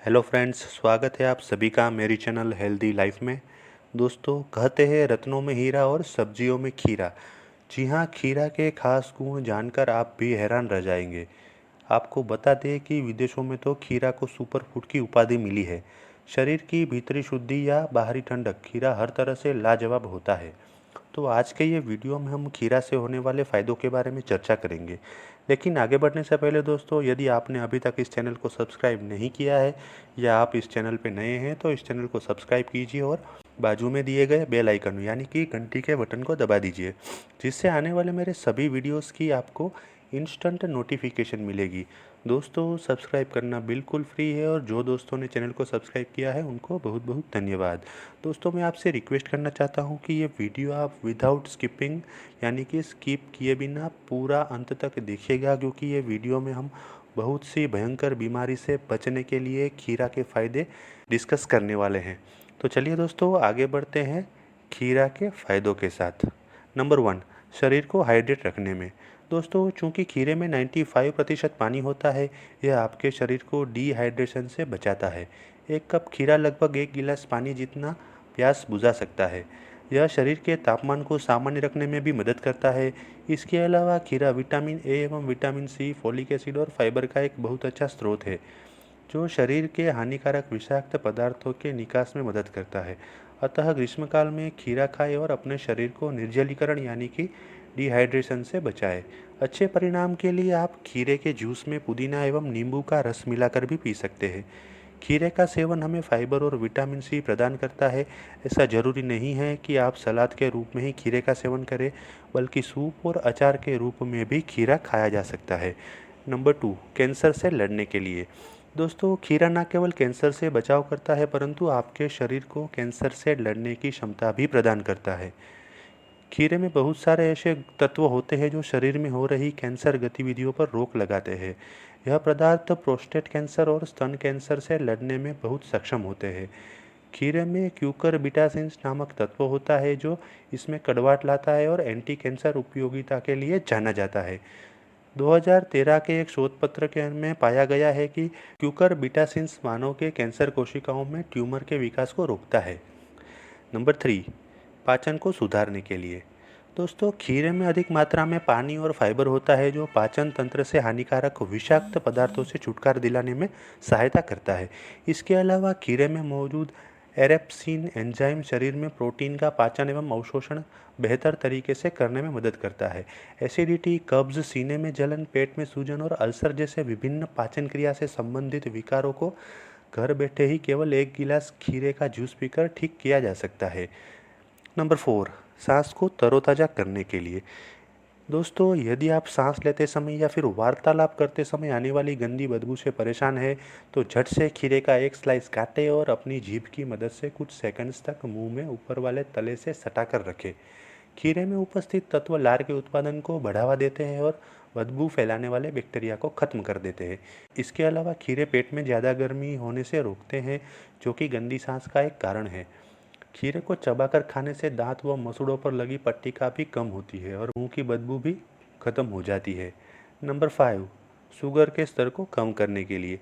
Hello friends, स्वागत है आप सभी का मेरी चैनल हेल्दी लाइफ में। दोस्तों, कहते हैं रत्नों में हीरा और सब्जियों में खीरा। जी हाँ, खीरा के खास गुण जानकर आप भी हैरान रह जाएंगे। आपको बता दें कि विदेशों में तो खीरा को सुपर फूड की उपाधि मिली है। शरीर की भीतरी शुद्धि या बाहरी ठंडक, खीरा हर तरह से लाजवाब होता है। तो आज के ये वीडियो में हम खीरा से होने वाले फ़ायदों के बारे में चर्चा करेंगे। लेकिन आगे बढ़ने से पहले दोस्तों, यदि आपने अभी तक इस चैनल को सब्सक्राइब नहीं किया है या आप इस चैनल पर नए हैं तो इस चैनल को सब्सक्राइब कीजिए और बाजू में दिए गए बेल आइकन यानी कि घंटी के बटन को दबा दीजिए, जिससे आने वाले मेरे सभी वीडियोस की आपको इंस्टेंट नोटिफिकेशन मिलेगी। दोस्तों, सब्सक्राइब करना बिल्कुल फ्री है और जो दोस्तों ने चैनल को सब्सक्राइब किया है उनको बहुत बहुत धन्यवाद। दोस्तों, मैं आपसे रिक्वेस्ट करना चाहता हूं कि ये वीडियो आप विदाउट स्किपिंग यानी कि स्किप किए बिना पूरा अंत तक देखिएगा, क्योंकि ये वीडियो में हम बहुत सी भयंकर बीमारी से बचने के लिए खीरा के फ़ायदे डिस्कस करने वाले हैं। तो चलिए दोस्तों, आगे बढ़ते हैं खीरा के फ़ायदों के साथ। नंबर 1, शरीर को हाइड्रेट रखने में। दोस्तों, चूंकि खीरे में 95% पानी होता है, यह आपके शरीर को डिहाइड्रेशन से बचाता है। एक कप खीरा लगभग 1 गिलास पानी जितना प्यास बुझा सकता है। यह शरीर के तापमान को सामान्य रखने में भी मदद करता है। इसके अलावा खीरा विटामिन ए एवं विटामिन सी, फोलिक एसिड और फाइबर का एक बहुत अच्छा स्रोत है, जो शरीर के हानिकारक विषाक्त पदार्थों के निकास में मदद करता है। अतः ग्रीष्मकाल में खीरा खाएं और अपने शरीर को निर्जलीकरण यानी कि डिहाइड्रेशन से बचाएं। अच्छे परिणाम के लिए आप खीरे के जूस में पुदीना एवं नींबू का रस मिलाकर भी पी सकते हैं। खीरे का सेवन हमें फाइबर और विटामिन सी प्रदान करता है। ऐसा जरूरी नहीं है कि आप सलाद के रूप में ही खीरे का सेवन करें, बल्कि सूप और अचार के रूप में भी खीरा खाया जा सकता है। नंबर 2, कैंसर से लड़ने के लिए। दोस्तों, खीरा न केवल कैंसर से बचाव करता है, परंतु आपके शरीर को कैंसर से लड़ने की क्षमता भी प्रदान करता है। खीरे में बहुत सारे ऐसे तत्व होते हैं जो शरीर में हो रही कैंसर गतिविधियों पर रोक लगाते हैं। यह पदार्थ प्रोस्टेट कैंसर और स्तन कैंसर से लड़ने में बहुत सक्षम होते हैं। खीरे में क्यूकर बिटासिन्स नामक तत्व होता है, जो इसमें कड़वाहट लाता है और एंटी कैंसर उपयोगिता के लिए जाना जाता है। 2013 के एक शोध पत्र के में पाया गया है कि क्यूकर बिटासिन्स मानव के कैंसर कोशिकाओं में ट्यूमर के विकास को रोकता है। नंबर 3, पाचन को सुधारने के लिए। दोस्तों, खीरे में अधिक मात्रा में पानी और फाइबर होता है, जो पाचन तंत्र से हानिकारक विषाक्त पदार्थों से छुटकारा दिलाने में सहायता करता है। इसके अलावा खीरे में मौजूद एरेप्सिन एंजाइम शरीर में प्रोटीन का पाचन एवं अवशोषण बेहतर तरीके से करने में मदद करता है। एसिडिटी, कब्ज, सीने में जलन, पेट में सूजन और अल्सर जैसे विभिन्न पाचन क्रिया से संबंधित विकारों को घर बैठे ही केवल 1 गिलास खीरे का जूस पीकर ठीक किया जा सकता है। नंबर 4, सांस को तरोताज़ा करने के लिए। दोस्तों, यदि आप सांस लेते समय या फिर वार्तालाप करते समय आने वाली गंदी बदबू से परेशान हैं, तो झट से खीरे का एक स्लाइस काटें और अपनी जीभ की मदद से कुछ सेकंड्स तक मुंह में ऊपर वाले तले से सटाकर रखें। खीरे में उपस्थित तत्व लार के उत्पादन को बढ़ावा देते हैं और बदबू फैलाने वाले बैक्टीरिया को खत्म कर देते हैं। इसके अलावा खीरे पेट में ज़्यादा गर्मी होने से रोकते हैं, जो कि गंदी सांस का एक कारण है। खीरे को चबाकर खाने से दांत व मसूड़ों पर लगी पट्टिका भी कम होती है और मुंह की बदबू भी खत्म हो जाती है। नंबर 5, शुगर के स्तर को कम करने के लिए।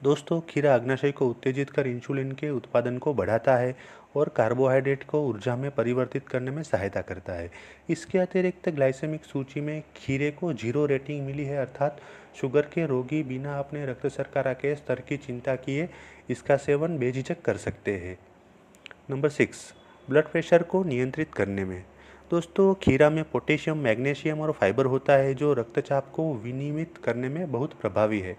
दोस्तों, खीरा अग्नाशय को उत्तेजित कर इंसुलिन के उत्पादन को बढ़ाता है और कार्बोहाइड्रेट को ऊर्जा में परिवर्तित करने में सहायता करता है। इसके अतिरिक्त ग्लाइसेमिक सूची में खीरे को 0 रेटिंग मिली है, अर्थात शुगर के रोगी बिना अपने रक्त शर्करा के स्तर की चिंता किए इसका सेवन बेझिझक कर सकते हैं। नंबर 6, ब्लड प्रेशर को नियंत्रित करने में। दोस्तों, खीरा में पोटेशियम, मैग्नीशियम और फाइबर होता है, जो रक्तचाप को विनियमित करने में बहुत प्रभावी है।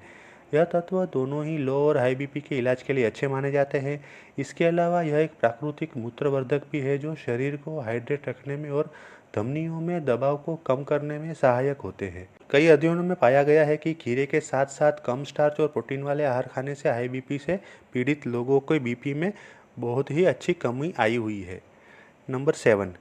यह तत्व दोनों ही लो और हाई बीपी के इलाज के लिए अच्छे माने जाते हैं। इसके अलावा यह एक प्राकृतिक मूत्रवर्धक भी है, जो शरीर को हाइड्रेट रखने में और धमनियों में दबाव को कम करने में सहायक होते हैं। कई अध्ययनों में पाया गया है कि खीरे के साथ साथ कम स्टार्च और प्रोटीन वाले आहार खाने से हाई बीपी से पीड़ित लोगों के बीपी में बहुत ही अच्छी कमी आई हुई है। नंबर 7,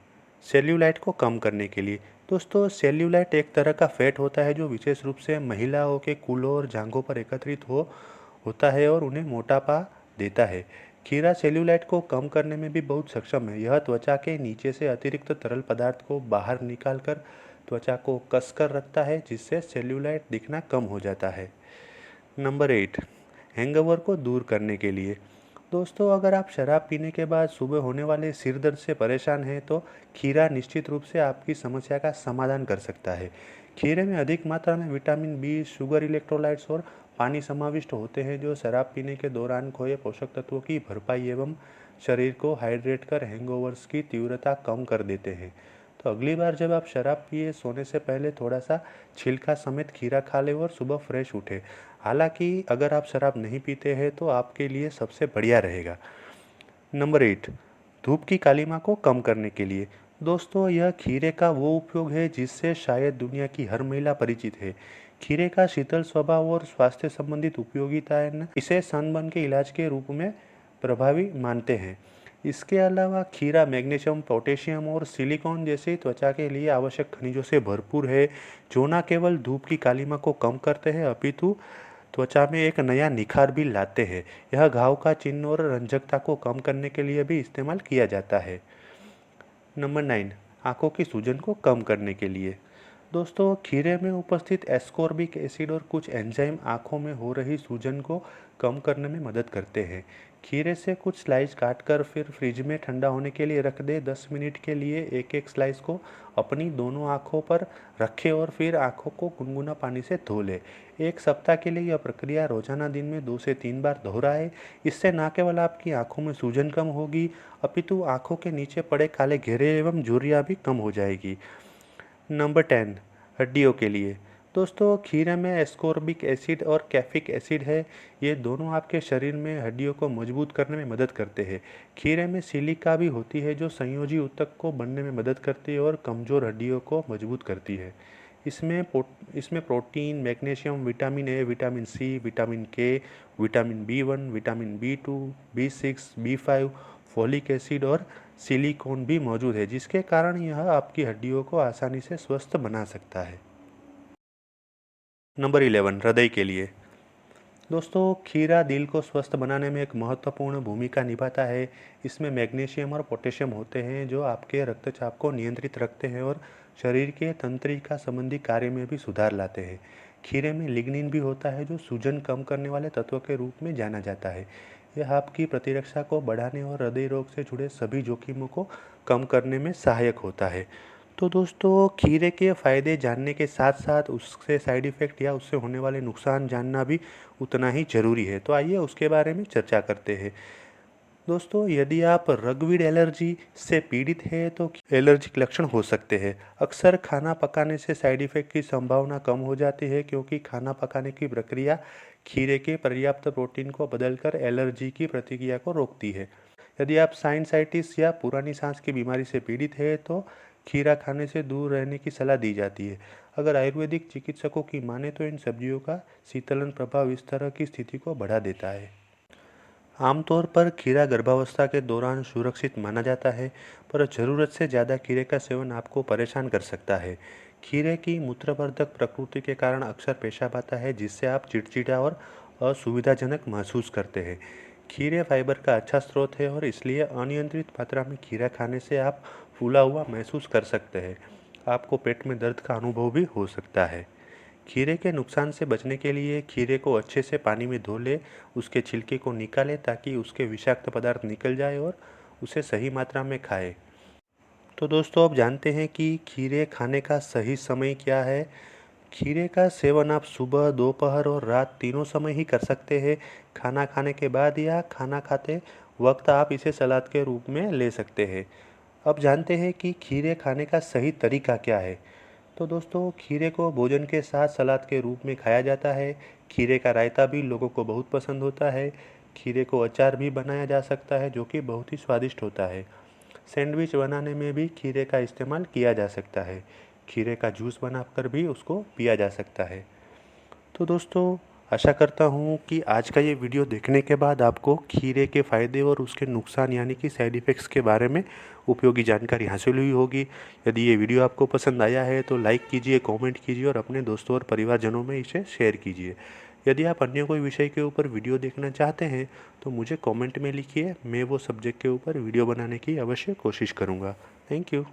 सेल्यूलाइट को कम करने के लिए। दोस्तों, सेल्यूलाइट एक तरह का फैट होता है, जो विशेष रूप से महिलाओं के कूल्हों और जांघों पर एकत्रित होता है और उन्हें मोटापा देता है। खीरा सेल्यूलाइट को कम करने में भी बहुत सक्षम है। यह त्वचा के नीचे से अतिरिक्त तरल पदार्थ को बाहर निकालकर त्वचा को कसकर रखता है, जिससे सेल्यूलाइट दिखना कम हो जाता है। नंबर 8, हैंगओवर को दूर करने के लिए। दोस्तों, अगर आप शराब पीने के बाद सुबह होने वाले सिर दर्द से परेशान हैं तो खीरा निश्चित रूप से आपकी समस्या का समाधान कर सकता है। खीरे में अधिक मात्रा में विटामिन बी, शुगर, इलेक्ट्रोलाइट्स और पानी समाविष्ट होते हैं, जो शराब पीने के दौरान खोए पोषक तत्वों की भरपाई एवं शरीर को हाइड्रेट कर हैंगओवर्स की तीव्रता कम कर देते हैं। तो अगली बार जब आप शराब पिए, सोने से पहले थोड़ा सा छिलका समेत खीरा खा लें और सुबह फ्रेश उठे। हालांकि अगर आप शराब नहीं पीते हैं तो आपके लिए सबसे बढ़िया रहेगा। नंबर 8, धूप की कालिमा को कम करने के लिए। दोस्तों, यह खीरे का वो उपयोग है जिससे शायद दुनिया की हर महिला परिचित है। खीरे का शीतल स्वभाव और स्वास्थ्य संबंधित उपयोगिताएं इसे सनबर्न के इलाज के रूप में प्रभावी मानते हैं। इसके अलावा खीरा मैग्नीशियम, पोटेशियम और सिलिकॉन जैसी त्वचा के लिए आवश्यक खनिजों से भरपूर है, जो न केवल धूप की कालिमा को कम करते हैं अपितु त्वचा में एक नया निखार भी लाते हैं। यह घाव का चिन्ह और रंजकता को कम करने के लिए भी इस्तेमाल किया जाता है। नंबर 9, आंखों की सूजन को कम करने के लिए। दोस्तों, खीरे में उपस्थित एस्कॉर्बिक एसिड और कुछ एंजाइम आंखों में हो रही सूजन को कम करने में मदद करते हैं। खीरे से कुछ स्लाइस काटकर फिर फ्रिज में ठंडा होने के लिए रख दें। 10 मिनट के लिए एक एक स्लाइस को अपनी दोनों आंखों पर रखें और फिर आंखों को गुनगुना पानी से धो लें। 1 सप्ताह के लिए यह प्रक्रिया रोजाना दिन में 2 से 3 बार दोहराएं। इससे न केवल आपकी आंखों में सूजन कम होगी अपितु आंखों के नीचे पड़े काले घेरे एवं झुर्रियाँ भी कम हो जाएगी। नंबर 10, हड्डियों के लिए। दोस्तों, खीरे में एस्कॉर्बिक एसिड और कैफिक एसिड है। ये दोनों आपके शरीर में हड्डियों को मजबूत करने में मदद करते हैं। खीरे में सिलिका भी होती है जो संयोजी ऊतक को बनने में मदद करती है और कमज़ोर हड्डियों को मजबूत करती है। इसमें protein, magnesium, vitamin A, vitamin C, vitamin K, vitamin B1, vitamin B2, B6, B5, folic acid और सिलिकॉन भी मौजूद है, जिसके कारण यह आपकी हड्डियों को आसानी से स्वस्थ बना सकता है। नंबर 11, हृदय के लिए। दोस्तों, खीरा दिल को स्वस्थ बनाने में एक महत्वपूर्ण भूमिका निभाता है। इसमें मैग्नीशियम और पोटेशियम होते हैं जो आपके रक्तचाप को नियंत्रित रखते हैं और शरीर के तंत्रिका संबंधी कार्य में भी सुधार लाते हैं। खीरे में लिग्निन भी होता है जो सूजन कम करने वाले तत्व के रूप में जाना जाता है। यह आपकी प्रतिरक्षा को बढ़ाने और हृदय रोग से जुड़े सभी जोखिमों को कम करने में सहायक होता है। तो दोस्तों, खीरे के फ़ायदे जानने के साथ साथ उससे साइड इफ़ेक्ट या उससे होने वाले नुकसान जानना भी उतना ही ज़रूरी है। तो आइए उसके बारे में चर्चा करते हैं। दोस्तों, यदि आप रगवीड एलर्जी से पीड़ित हैं तो एलर्जिक लक्षण हो सकते हैं। अक्सर खाना पकाने से साइड इफ़ेक्ट की संभावना कम हो जाती है क्योंकि खाना पकाने की प्रक्रिया खीरे के पर्याप्त प्रोटीन को बदलकर एलर्जी की प्रतिक्रिया को रोकती है। यदि आप साइनसाइटिस या पुरानी सांस की बीमारी से पीड़ित हैं तो खीरा खाने से दूर रहने की सलाह दी जाती है। अगर आयुर्वेदिक चिकित्सकों की माने तो इन सब्जियों का शीतलन प्रभाव इस तरह की स्थिति को बढ़ा देता है। आमतौर पर खीरा गर्भावस्था के दौरान सुरक्षित माना जाता है, पर ज़रूरत से ज़्यादा खीरे का सेवन आपको परेशान कर सकता है। खीरे की मूत्रवर्धक प्रकृति के कारण अक्सर पेशाब आता है, जिससे आप चिड़चिड़ा और असुविधाजनक महसूस करते हैं। खीरे फाइबर का अच्छा स्रोत है और इसलिए अनियंत्रित मात्रा में खीरा खाने से आप फूला हुआ महसूस कर सकते हैं। आपको पेट में दर्द का अनुभव भी हो सकता है। खीरे के नुकसान से बचने के लिए खीरे को अच्छे से पानी में धो ले, उसके छिलके को निकालें ताकि उसके विषाक्त पदार्थ निकल जाए और उसे सही मात्रा में खाएं। तो दोस्तों, आप जानते हैं कि खीरे खाने का सही समय क्या है। खीरे का सेवन आप सुबह, दोपहर और रात तीनों समय ही कर सकते हैं। खाना खाने के बाद या खाना खाते वक्त आप इसे सलाद के रूप में ले सकते हैं। अब जानते हैं कि खीरे खाने का सही तरीका क्या है। तो दोस्तों, खीरे को भोजन के साथ सलाद के रूप में खाया जाता है। खीरे का रायता भी लोगों को बहुत पसंद होता है। खीरे को अचार भी बनाया जा सकता है जो कि बहुत ही स्वादिष्ट होता है। सैंडविच बनाने में भी खीरे का इस्तेमाल किया जा सकता है। खीरे का जूस बनाकर भी उसको पिया जा सकता है। तो दोस्तों, आशा करता हूँ कि आज का ये वीडियो देखने के बाद आपको खीरे के फ़ायदे और उसके नुकसान यानी कि साइड इफ़ेक्ट्स के बारे में उपयोगी जानकारी हासिल हुई होगी। यदि ये वीडियो आपको पसंद आया है तो लाइक कीजिए, कमेंट कीजिए और अपने दोस्तों और परिवारजनों में इसे शेयर कीजिए। यदि आप अन्य कोई विषय के ऊपर वीडियो देखना चाहते हैं तो मुझे कमेंट में लिखिए, मैं वो सब्जेक्ट के ऊपर वीडियो बनाने की अवश्य कोशिश करूँगा। Thank you.